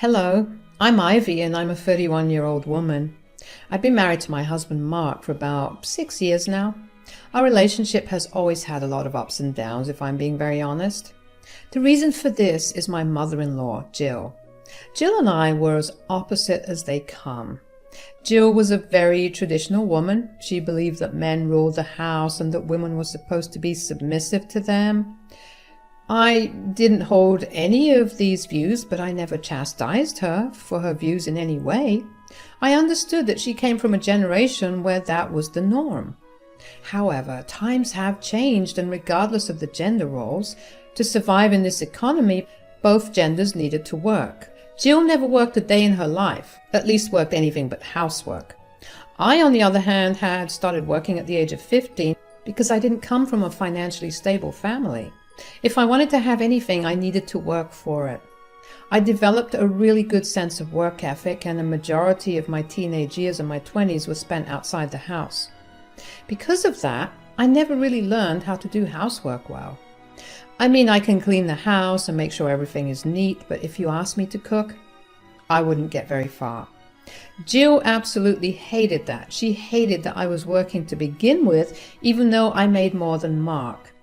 Hello, I'm Ivy and I'm a 31-year-old woman. I've been married to my husband Mark for about 6 years now. Our relationship has always had a lot of ups and downs, if I'm being very honest. The reason for this is my mother-in-law, Jill. Jill and I were as opposite as they come. Jill was a very traditional woman. She believed that men ruled the house and that women were supposed to be submissive to them. I didn't hold any of these views, but I never chastised her for her views in any way. I understood that she came from a generation where that was the norm. However, times have changed, and regardless of the gender roles, to survive in this economy, both genders needed to work. Jill never worked a day in her life, at least worked anything but housework. I, on the other hand, had started working at the age of 15 because I didn't come from a financially stable family. If I wanted to have anything, I needed to work for it. I developed a really good sense of work ethic, and a majority of my teenage years and my 20s were spent outside the house. Because of that, I never really learned how to do housework well. I mean, I can clean the house and make sure everything is neat, but if you ask me to cook, I wouldn't get very far. Jill absolutely hated that. She hated that I was working to begin with, even though I made more than Mark.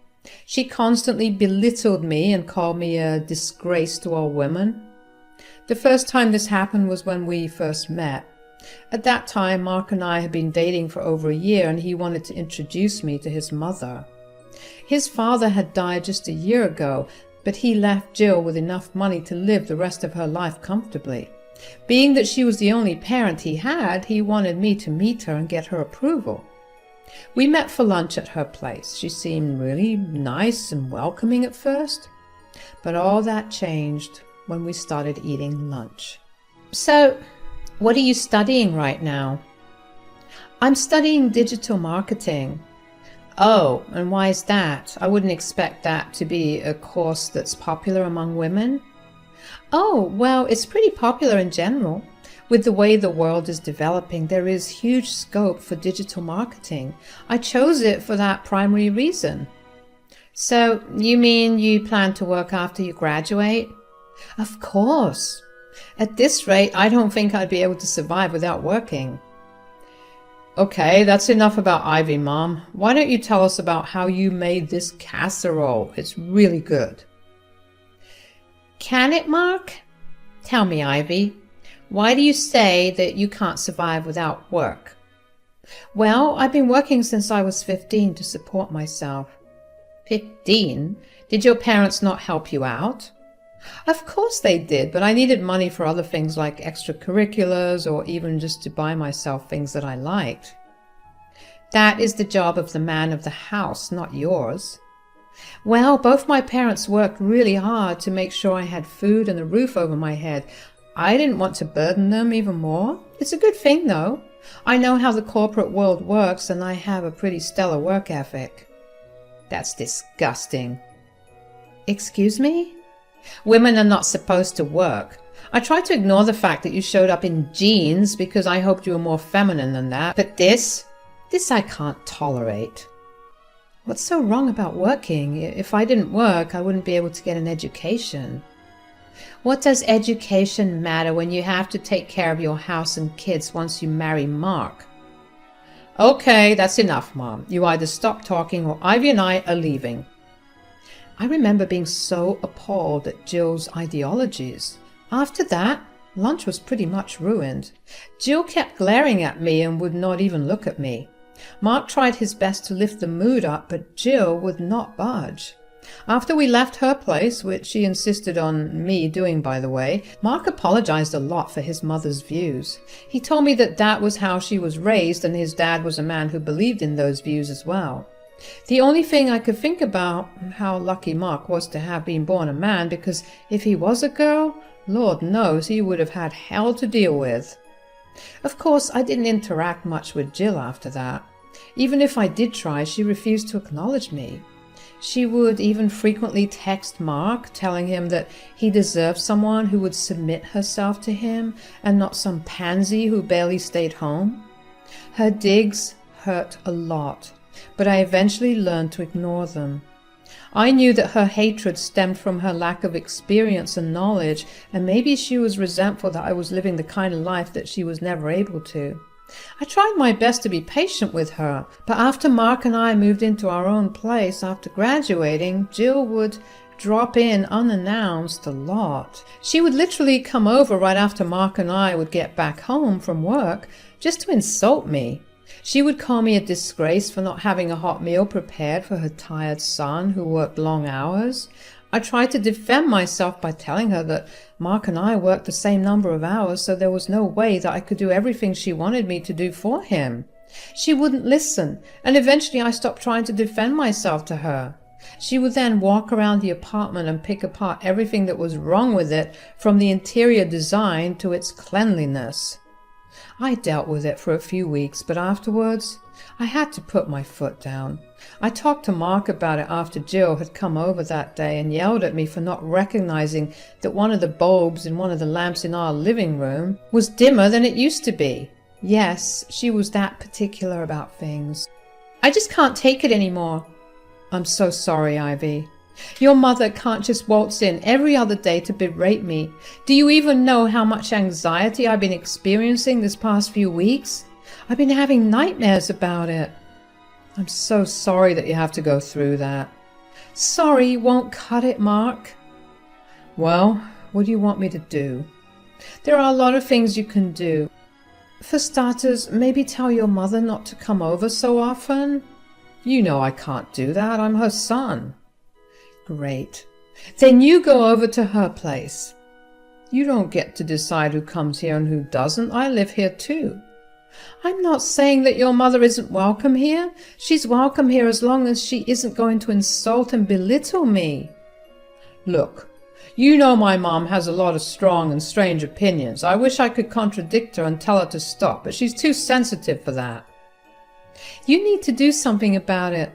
She constantly belittled me and called me a disgrace to all women. The first time this happened was when we first met. At that time, Mark and I had been dating for over a year, and he wanted to introduce me to his mother. His father had died just a year ago, but he left Jill with enough money to live the rest of her life comfortably. Being that she was the only parent he had, he wanted me to meet her and get her approval. We met for lunch at her place. She seemed really nice and welcoming at first, but all that changed when we started eating lunch. So, what are you studying right now? I'm studying digital marketing. Oh, and why is that? I wouldn't expect that to be a course that's popular among women. Oh, well, it's pretty popular in general. With the way the world is developing, there is huge scope for digital marketing. I chose it for that primary reason. So, you mean you plan to work after you graduate? Of course. At this rate, I don't think I'd be able to survive without working. Okay, that's enough about Ivy, Mom. Why don't you tell us about how you made this casserole? It's really good. Can it, Mark? Tell me, Ivy. Why do you say that you can't survive without work? Well, I've been working since I was 15 to support myself. 15? Did your parents not help you out? Of course they did, but I needed money for other things like extracurriculars or even just to buy myself things that I liked. That is the job of the man of the house, not yours. Well, both my parents worked really hard to make sure I had food and a roof over my head. I didn't want to burden them even more. It's a good thing, though. I know how the corporate world works, and I have a pretty stellar work ethic. That's disgusting. Excuse me? Women are not supposed to work. I tried to ignore the fact that you showed up in jeans because I hoped you were more feminine than that, but this I can't tolerate. What's so wrong about working? If I didn't work, I wouldn't be able to get an education. What does education matter when you have to take care of your house and kids once you marry Mark? Okay, that's enough, Mom. You either stop talking or Ivy and I are leaving. I remember being so appalled at Jill's ideologies. After that, lunch was pretty much ruined. Jill kept glaring at me and would not even look at me. Mark tried his best to lift the mood up, but Jill would not budge. After we left her place, which she insisted on me doing, by the way, Mark apologized a lot for his mother's views. He told me that that was how she was raised, and his dad was a man who believed in those views as well. The only thing I could think about, how lucky Mark was to have been born a man, because if he was a girl, Lord knows he would have had hell to deal with. Of course, I didn't interact much with Jill after that. Even if I did try, she refused to acknowledge me. She would even frequently text Mark, telling him that he deserved someone who would submit herself to him and not some pansy who barely stayed home. Her digs hurt a lot, but I eventually learned to ignore them. I knew that her hatred stemmed from her lack of experience and knowledge, and maybe she was resentful that I was living the kind of life that she was never able to. I tried my best to be patient with her, but after Mark and I moved into our own place after graduating, Jill would drop in unannounced a lot. She would literally come over right after Mark and I would get back home from work just to insult me. She would call me a disgrace for not having a hot meal prepared for her tired son who worked long hours. I tried to defend myself by telling her that Mark and I worked the same number of hours, so there was no way that I could do everything she wanted me to do for him. She wouldn't listen, and eventually I stopped trying to defend myself to her. She would then walk around the apartment and pick apart everything that was wrong with it, from the interior design to its cleanliness. I dealt with it for a few weeks, but afterwards I had to put my foot down. I talked to Mark about it after Jill had come over that day and yelled at me for not recognizing that one of the bulbs in one of the lamps in our living room was dimmer than it used to be. Yes, she was that particular about things. I just can't take it anymore. I'm so sorry, Ivy. Your mother can't just waltz in every other day to berate me. Do you even know how much anxiety I've been experiencing this past few weeks? I've been having nightmares about it. I'm so sorry that you have to go through that. Sorry won't cut it, Mark. Well, what do you want me to do? There are a lot of things you can do. For starters, maybe tell your mother not to come over so often. You know I can't do that. I'm her son. Great. Then you go over to her place. You don't get to decide who comes here and who doesn't. I live here too. I'm not saying that your mother isn't welcome here. She's welcome here as long as she isn't going to insult and belittle me. Look, you know my mom has a lot of strong and strange opinions. I wish I could contradict her and tell her to stop, but she's too sensitive for that. You need to do something about it.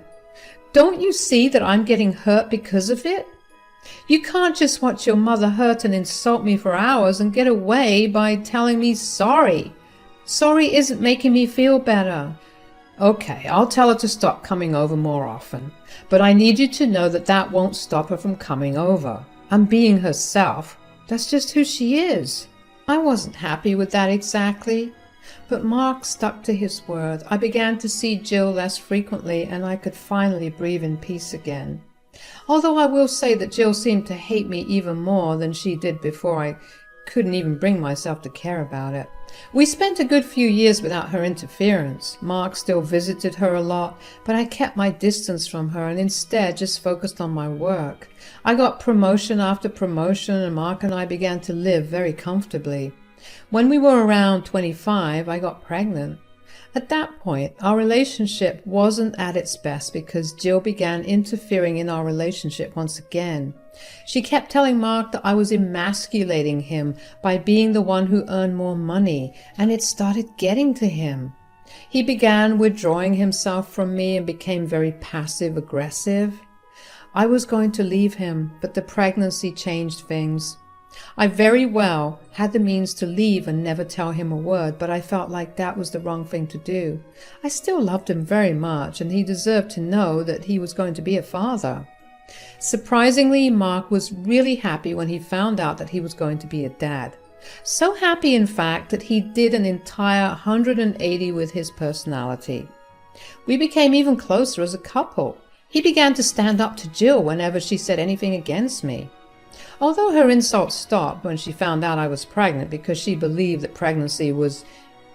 Don't you see that I'm getting hurt because of it? You can't just watch your mother hurt and insult me for hours and get away by telling me sorry. Sorry isn't making me feel better. Okay, I'll tell her to stop coming over more often, but I need you to know that that won't stop her from coming over and being herself. That's just who she is. I wasn't happy with that exactly. But Mark stuck to his word. I began to see Jill less frequently, and I could finally breathe in peace again. Although I will say that Jill seemed to hate me even more than she did before. I couldn't even bring myself to care about it. We spent a good few years without her interference. Mark still visited her a lot, but I kept my distance from her and instead just focused on my work. I got promotion after promotion, and Mark and I began to live very comfortably. When we were around 25, I got pregnant. At that point, our relationship wasn't at its best because Jill began interfering in our relationship once again. She kept telling Mark that I was emasculating him by being the one who earned more money, and it started getting to him. He began withdrawing himself from me and became very passive-aggressive. I was going to leave him, but the pregnancy changed things. I very well had the means to leave and never tell him a word, but I felt like that was the wrong thing to do. I still loved him very much, and he deserved to know that he was going to be a father. Surprisingly, Mark was really happy when he found out that he was going to be a dad. So happy, in fact, that he did an entire 180 with his personality. We became even closer as a couple. He began to stand up to Jill whenever she said anything against me. Although her insults stopped when she found out I was pregnant because she believed that pregnancy was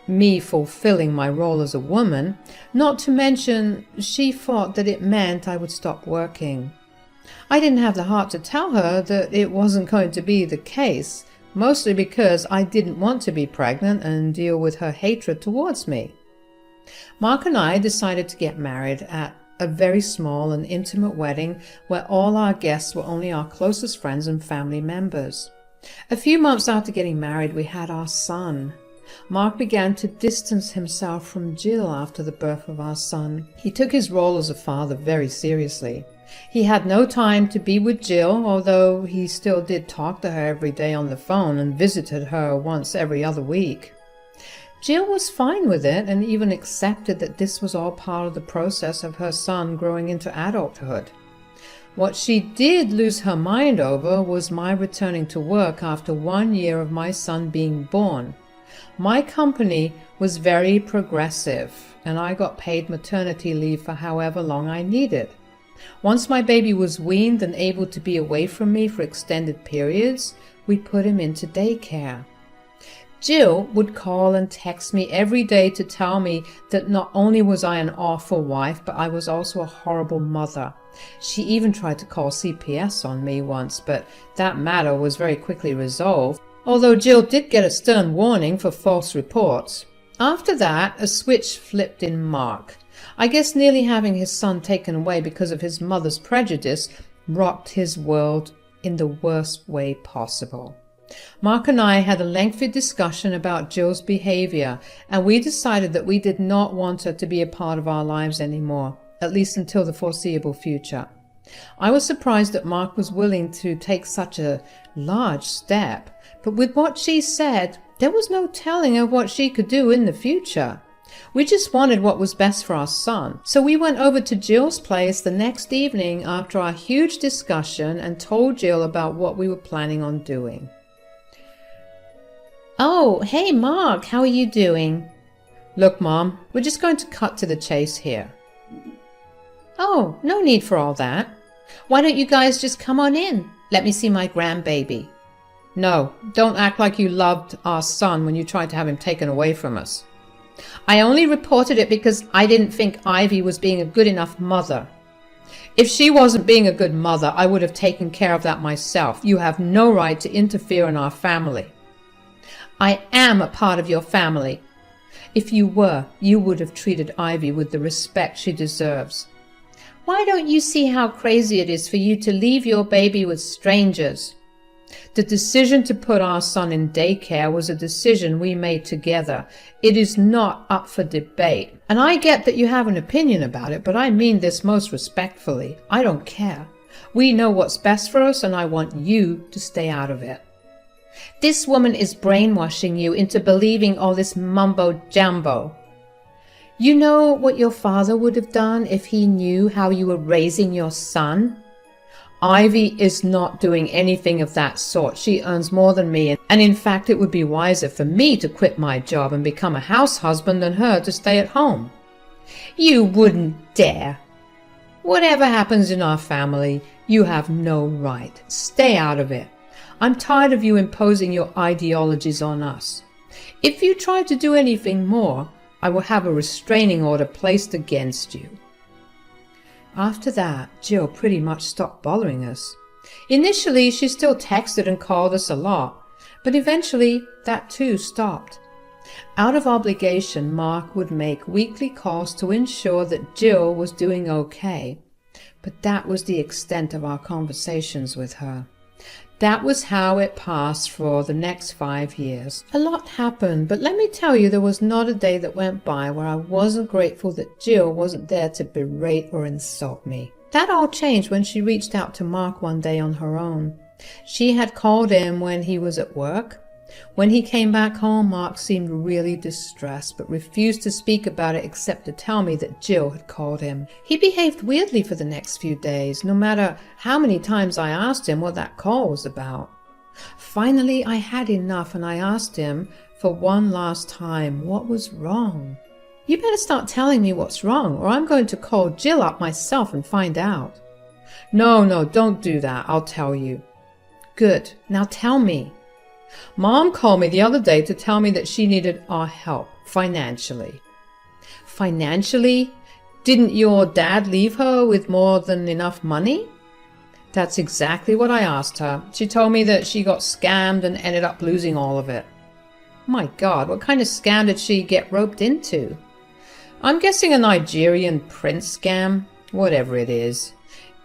me fulfilling my role as a woman, not to mention she thought that it meant I would stop working. I didn't have the heart to tell her that it wasn't going to be the case, mostly because I didn't want to be pregnant and deal with her hatred towards me. Mark and I decided to get married at a very small and intimate wedding where all our guests were only our closest friends and family members. A few months after getting married, we had our son. Mark began to distance himself from Jill after the birth of our son. He took his role as a father very seriously. He had no time to be with Jill, although he still did talk to her every day on the phone and visited her once every other week. Jill was fine with it and even accepted that this was all part of the process of her son growing into adulthood. What she did lose her mind over was my returning to work after 1 year of my son being born. My company was very progressive, and I got paid maternity leave for however long I needed. Once my baby was weaned and able to be away from me for extended periods, we put him into daycare. Jill would call and text me every day to tell me that not only was I an awful wife, but I was also a horrible mother. She even tried to call CPS on me once, but that matter was very quickly resolved, although Jill did get a stern warning for false reports. After that, a switch flipped in Mark. I guess nearly having his son taken away because of his mother's prejudice rocked his world in the worst way possible. Mark and I had a lengthy discussion about Jill's behavior, and we decided that we did not want her to be a part of our lives anymore, at least until the foreseeable future. I was surprised that Mark was willing to take such a large step, but with what she said, there was no telling of what she could do in the future. We just wanted what was best for our son, so we went over to Jill's place the next evening after our huge discussion and told Jill about what we were planning on doing. "Oh, hey Mark, how are you doing?" "Look, Mom, we're just going to cut to the chase here." "Oh, no need for all that. Why don't you guys just come on in? Let me see my grandbaby." "No, don't act like you loved our son when you tried to have him taken away from us." "I only reported it because I didn't think Ivy was being a good enough mother." "If she wasn't being a good mother, I would have taken care of that myself. You have no right to interfere in our family." "I am a part of your family. If you were, you would have treated Ivy with the respect she deserves. Why don't you see how crazy it is for you to leave your baby with strangers?" "The decision to put our son in daycare was a decision we made together. It is not up for debate. And I get that you have an opinion about it, but I mean this most respectfully. I don't care. We know what's best for us, and I want you to stay out of it." "This woman is brainwashing you into believing all this mumbo-jumbo. You know what your father would have done if he knew how you were raising your son?" "Ivy is not doing anything of that sort. She earns more than me, and in fact it would be wiser for me to quit my job and become a house husband than her to stay at home." "You wouldn't dare." "Whatever happens in our family, you have no right. Stay out of it. I'm tired of you imposing your ideologies on us. If you try to do anything more, I will have a restraining order placed against you." After that, Jill pretty much stopped bothering us. Initially, she still texted and called us a lot, but eventually that too stopped. Out of obligation, Mark would make weekly calls to ensure that Jill was doing okay, but that was the extent of our conversations with her. That was how it passed for the next 5 years. A lot happened, but let me tell you, there was not a day that went by where I wasn't grateful that Jill wasn't there to berate or insult me. That all changed when she reached out to Mark one day on her own. She had called him when he was at work. When he came back home, Mark seemed really distressed, but refused to speak about it except to tell me that Jill had called him. He behaved weirdly for the next few days, no matter how many times I asked him what that call was about. Finally, I had enough, and I asked him for one last time what was wrong. "You better start telling me what's wrong, or I'm going to call Jill up myself and find out." No, don't do that. I'll tell you." "Good. Now tell me." "Mom called me the other day to tell me that she needed our help financially." "Financially? Didn't your dad leave her with more than enough money?" "That's exactly what I asked her. She told me that she got scammed and ended up losing all of it." "My God, what kind of scam did she get roped into?" "I'm guessing a Nigerian prince scam, whatever it is.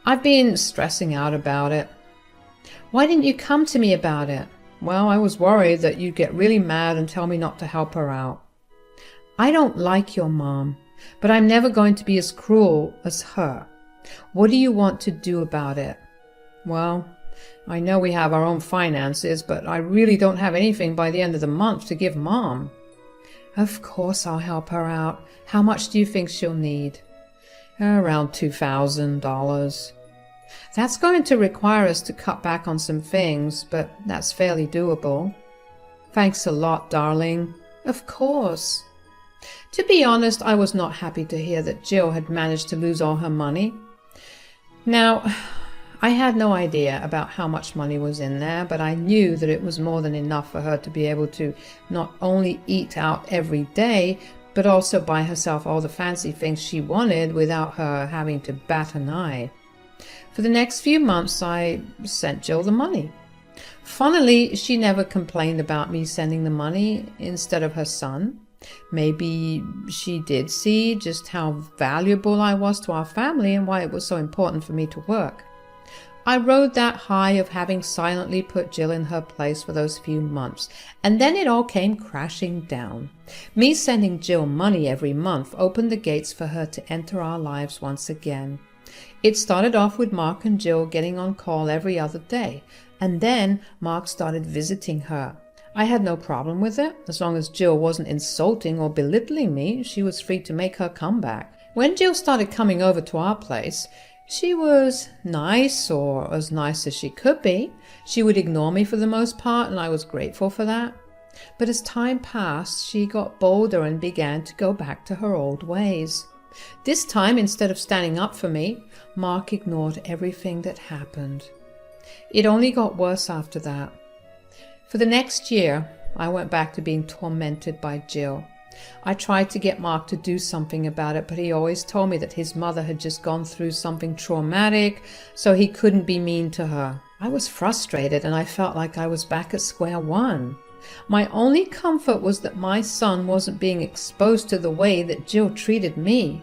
I've been stressing out about it." "Why didn't you come to me about it?" "Well, I was worried that you'd get really mad and tell me not to help her out." "I don't like your mom, but I'm never going to be as cruel as her. What do you want to do about it?" "Well, I know we have our own finances, but I really don't have anything by the end of the month to give Mom." "Of course I'll help her out. How much do you think she'll need?" "Around $2,000. That's going to require us to cut back on some things, but that's fairly doable. Thanks a lot, darling. Of course. To be honest, I was not happy to hear that Jill had managed to lose all her money. Now, I had no idea about how much money was in there, but I knew that it was more than enough for her to be able to not only eat out every day, but also buy herself all the fancy things she wanted without her having to bat an eye. For the next few months, I sent Jill the money. Funnily, she never complained about me sending the money instead of her son. Maybe she did see just how valuable I was to our family and why it was so important for me to work. I rode that high of having silently put Jill in her place for those few months, and then it all came crashing down. Me sending Jill money every month opened the gates for her to enter our lives once again. It started off with Mark and Jill getting on call every other day, and then Mark started visiting her. I had no problem with it. As long as Jill wasn't insulting or belittling me, she was free to make her comeback. When Jill started coming over to our place, she was nice, or as nice as she could be. She would ignore me for the most part, and I was grateful for that. But as time passed, she got bolder and began to go back to her old ways. This time, instead of standing up for me, Mark ignored everything that happened. It only got worse after that. For the next year, I went back to being tormented by Jill. I tried to get Mark to do something about it, but he always told me that his mother had just gone through something traumatic, so he couldn't be mean to her. I was frustrated, and I felt like I was back at square one. My only comfort was that my son wasn't being exposed to the way that Jill treated me.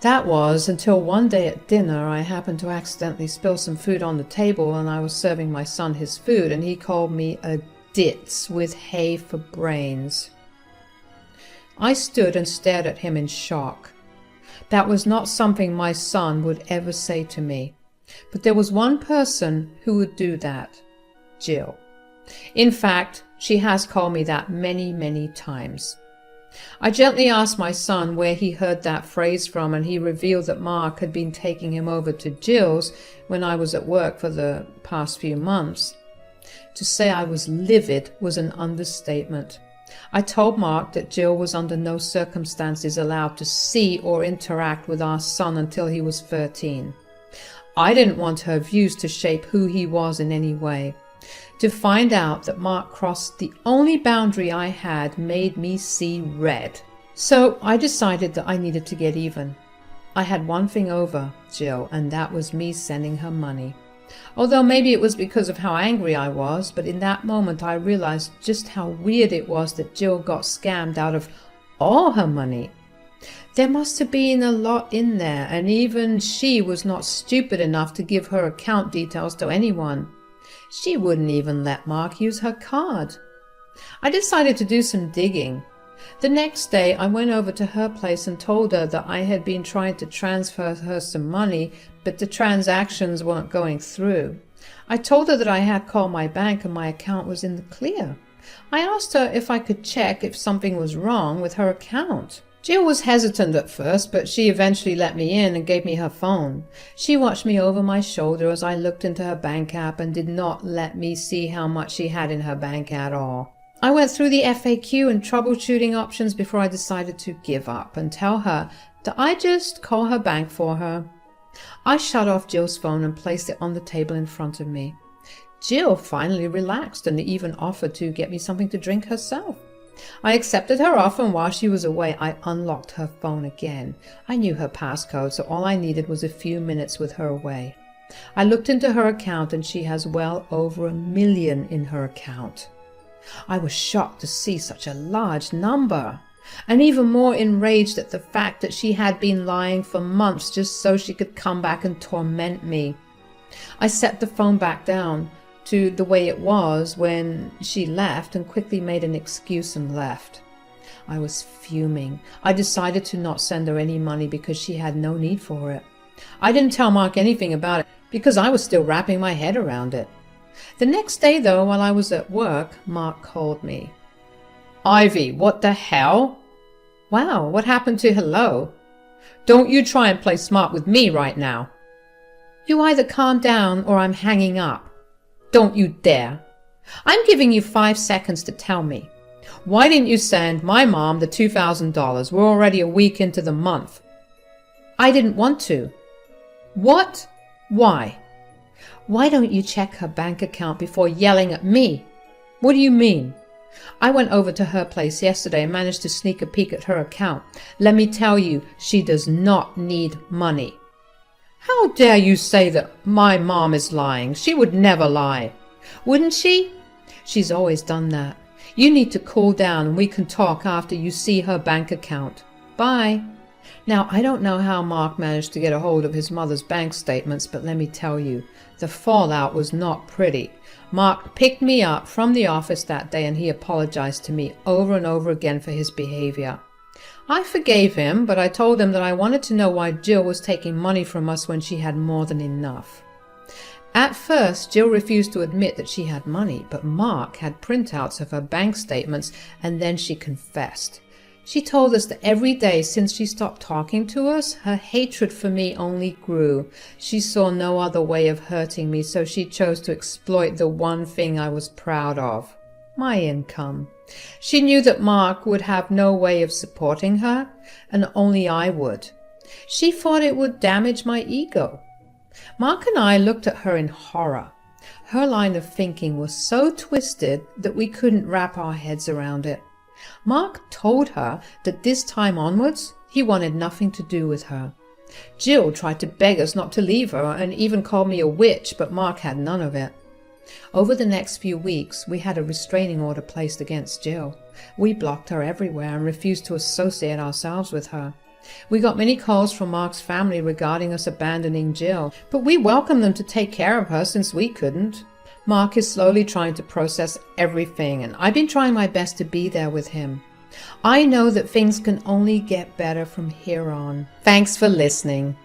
That was until one day at dinner I happened to accidentally spill some food on the table, and I was serving my son his food, and he called me a ditz with hay for brains. I stood and stared at him in shock. That was not something my son would ever say to me. But there was one person who would do that: Jill. In fact, she has called me that many, many times. I gently asked my son where he heard that phrase from, and he revealed that Mark had been taking him over to Jill's when I was at work for the past few months. To say I was livid was an understatement. I told Mark that Jill was under no circumstances allowed to see or interact with our son until he was 13. I didn't want her views to shape who he was in any way. To find out that Mark crossed the only boundary I had made me see red. So I decided that I needed to get even. I had one thing over Jill, and that was me sending her money. Although maybe it was because of how angry I was, but in that moment I realized just how weird it was that Jill got scammed out of all her money. There must have been a lot in there, and even she was not stupid enough to give her account details to anyone. She wouldn't even let Mark use her card. I decided to do some digging. The next day I went over to her place and told her that I had been trying to transfer her some money, but the transactions weren't going through. I told her that I had called my bank and my account was in the clear. I asked her if I could check if something was wrong with her account. Jill was hesitant at first, but she eventually let me in and gave me her phone. She watched me over my shoulder as I looked into her bank app and did not let me see how much she had in her bank at all. I went through the FAQ and troubleshooting options before I decided to give up and tell her that I just call her bank for her. I shut off Jill's phone and placed it on the table in front of me. Jill finally relaxed and even offered to get me something to drink herself. I accepted her offer, and while she was away, I unlocked her phone again. I knew her passcode, so all I needed was a few minutes with her away. I looked into her account, and she has well over $1 million in her account. I was shocked to see such a large number, and even more enraged at the fact that she had been lying for months just so she could come back and torment me. I set the phone back down to the way it was when she left and quickly made an excuse and left. I was fuming. I decided to not send her any money because she had no need for it. I didn't tell Mark anything about it because I was still wrapping my head around it. The next day, though, while I was at work, Mark called me. "Ivy, what the hell?" "Wow, what happened to hello?" "Don't you try and play smart with me right now." You either calm down or I'm hanging up. Don't you dare. I'm giving you 5 seconds to tell me. Why didn't you send my mom the $2,000? We're already a week into the month. I didn't want to. What? Why? Why don't you check her bank account before yelling at me? What do you mean? I went over to her place yesterday and managed to sneak a peek at her account. Let me tell you, she does not need money. How dare you say that my mom is lying? She would never lie. Wouldn't she? She's always done that. You need to cool down and we can talk after you see her bank account. Bye. Now, I don't know how Mark managed to get a hold of his mother's bank statements, but let me tell you, the fallout was not pretty. Mark picked me up from the office that day and he apologized to me over and over again for his behavior. I forgave him, but I told him that I wanted to know why Jill was taking money from us when she had more than enough. At first, Jill refused to admit that she had money, but Mark had printouts of her bank statements and then she confessed. She told us that every day since she stopped talking to us, her hatred for me only grew. She saw no other way of hurting me, so she chose to exploit the one thing I was proud of, my income. She knew that Mark would have no way of supporting her, and only I would. She thought it would damage my ego. Mark and I looked at her in horror. Her line of thinking was so twisted that we couldn't wrap our heads around it. Mark told her that this time onwards, he wanted nothing to do with her. Jill tried to beg us not to leave her and even called me a witch, but Mark had none of it. Over the next few weeks, we had a restraining order placed against Jill. We blocked her everywhere and refused to associate ourselves with her. We got many calls from Mark's family regarding us abandoning Jill, but we welcomed them to take care of her since we couldn't. Mark is slowly trying to process everything, and I've been trying my best to be there with him. I know that things can only get better from here on. Thanks for listening.